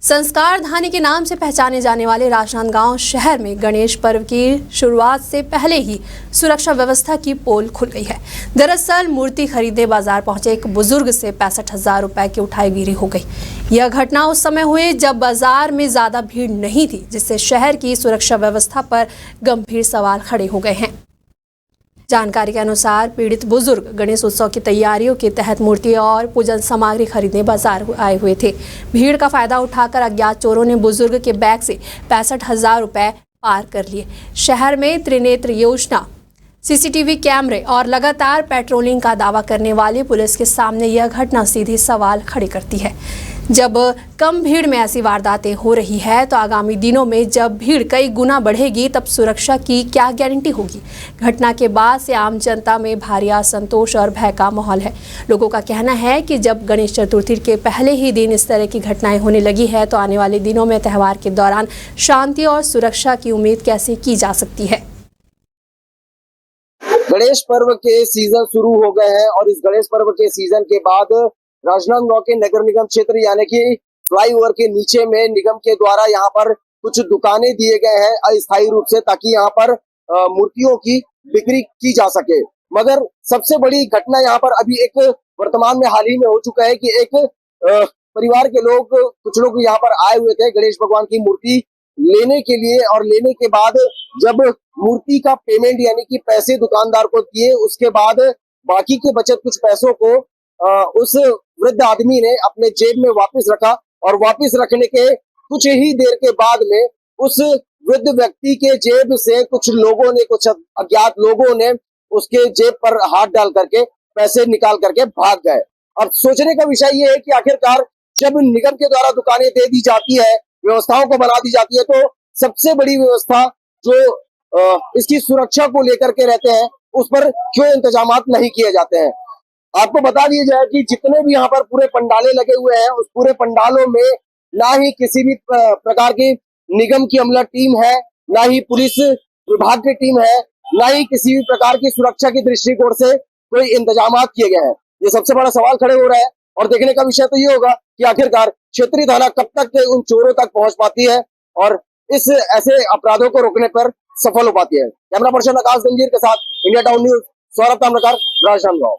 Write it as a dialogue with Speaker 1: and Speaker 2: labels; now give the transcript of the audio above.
Speaker 1: संस्कार धानी के नाम से पहचाने जाने वाले राजनांदगांव शहर में गणेश पर्व की शुरुआत से पहले ही सुरक्षा व्यवस्था की पोल खुल गई है। दरअसल मूर्ति खरीदने बाजार पहुंचे एक बुजुर्ग से 65,000 रुपए की उठाईगिरी हो गई। यह घटना उस समय हुई जब बाजार में ज्यादा भीड़ नहीं थी, जिससे शहर की सुरक्षा व्यवस्था पर गंभीर सवाल खड़े हो गए हैं। जानकारी के अनुसार पीड़ित बुजुर्ग गणेश उत्सव की तैयारियों के तहत मूर्ति और पूजन सामग्री खरीदने बाजार आए हुए थे। भीड़ का फायदा उठाकर अज्ञात चोरों ने बुजुर्ग के बैग से 65,000 रुपए पार कर लिए। शहर में त्रिनेत्र योजना, सीसीटीवी कैमरे और लगातार पेट्रोलिंग का दावा करने वाली पुलिस के सामने यह घटना सीधे सवाल खड़े करती है। जब कम भीड़ में ऐसी वारदातें हो रही है तो आगामी दिनों में जब भीड़ कई गुना बढ़ेगी तब सुरक्षा की क्या गारंटी होगी। घटना के बाद से आम जनता में भारी असंतोष और भय का माहौल है। लोगों का कहना है कि जब गणेश चतुर्थी के पहले ही दिन इस तरह की घटनाएं होने लगी है तो आने वाले दिनों में त्यौहार के दौरान शांति और सुरक्षा की उम्मीद कैसे की जा सकती है।
Speaker 2: गणेश पर्व के सीजन शुरू हो गए हैं और इस गणेश पर्व के सीजन के बाद राजनांदगांव के नगर निगम क्षेत्र यानी कि फ्लाईओवर के नीचे में निगम के द्वारा यहाँ पर कुछ दुकानें दिए गए हैं अस्थायी रूप से, ताकि यहाँ पर मूर्तियों की बिक्री की जा सके। मगर सबसे बड़ी घटना यहाँ पर अभी एक वर्तमान में हाल ही में हो चुका है कि एक परिवार के लोग, कुछ लोग यहाँ पर आए हुए थे गणेश भगवान की मूर्ति लेने के लिए, और लेने के बाद जब मूर्ति का पेमेंट यानी कि पैसे दुकानदार को दिए, उसके बाद बाकी के बचत कुछ पैसों को उस वृद्ध आदमी ने अपने जेब में वापस रखा, और वापस रखने के कुछ ही देर के बाद में उस वृद्ध व्यक्ति के जेब से कुछ लोगों ने, कुछ अज्ञात लोगों ने उसके जेब पर हाथ डाल करके पैसे निकाल करके भाग गए। अब सोचने का विषय ये है कि आखिरकार जब निगम के द्वारा दुकानें दे दी जाती है, व्यवस्थाओं को बना दी जाती है, तो सबसे बड़ी व्यवस्था जो इसकी सुरक्षा को लेकर के रहते हैं उस पर क्यों इंतजामात नहीं किए जाते हैं। आपको बता दिया जाए कि जितने भी यहाँ पर पूरे पंडाले लगे हुए हैं, उस पूरे पंडालों में ना ही किसी भी प्रकार की निगम की अमला टीम है, ना ही पुलिस विभाग की टीम है, ना ही किसी भी प्रकार की सुरक्षा की दृष्टिकोण से कोई इंतजामात किए गए हैं। ये सबसे बड़ा सवाल खड़े हो रहा है, और देखने का विषय तो ये होगा कि आखिरकार क्षेत्रीय थाना कब तक उन चोरों तक पहुंच पाती है और इस ऐसे अपराधों को रोकने पर सफल हो पाती है। कैमरा पर्सन आकाश गंजीर के साथ India town news, Saurabh Tamrakar, Rajnandgaon.